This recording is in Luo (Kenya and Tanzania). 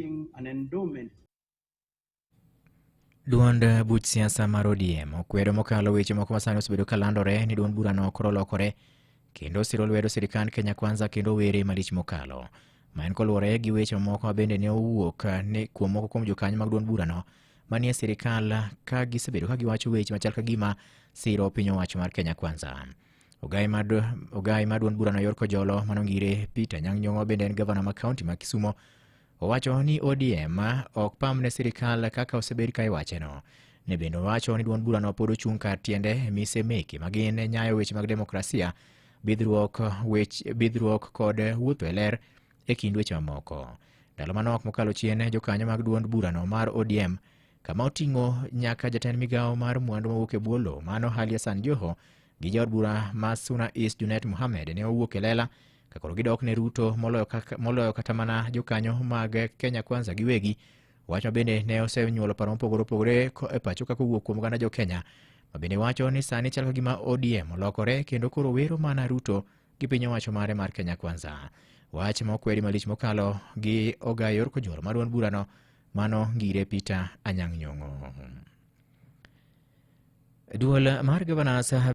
an endowment. Duond buch siasa mar ODM okwedo mokalo weche moko masani osebedo kalandore ni duond burano koro lokore kendo siro lwedo sirikand Kenya Kwanza kendo were malich mokalo. Ma en koluwore gi weche moko bende ne owuok ne kuom moko kuom jokanyo mag duond burano manie sirikal ka gisebedo ka giwacho weche machal ka gima siro piny owacho mar Kenya Kwanza. Ogai ma duond burano yor kojolo manongire Peter Anyang' Nyong'o bende en gavana ma kaunti ma Kisumo owacho ni ODM ok pamne sirikal kaka osebed ka iwacheno. Ne bende owacho ni duond burano pod ochung' kar tiende mise meke magin nyayo weche mag demokrasia, bidhruok kod wuotho e ler e kind weche mamoko. Ndalo manok mokalo chien jokanyo mag duond burano mar ODM kama oting'o nyaka jatend migawo mar mwandu mawuok e bwo lowo mano Halia Hassan Joho gi jaod bura ma Suna East Junet Mohamed ne owuok e lela kakoro gidok ne Ruto moloyo kata mana jokanyo mag Kenya Kwanza giwegi. Wacho bende ne osenyuolo paro mopogore opogore e pacho kaka owuok kuom oganda jo Kenya ma bende wacho ni sani chal gima ODM olokore kendo koro wero mana Ruto gi piny owacho mare mar Kenya Kwanza. Wach mokwedi malich mokalo gi ogai yor kojolo mar duond burano mano ngire Peter Anyang' Nyong'o. Duol mar Gavanas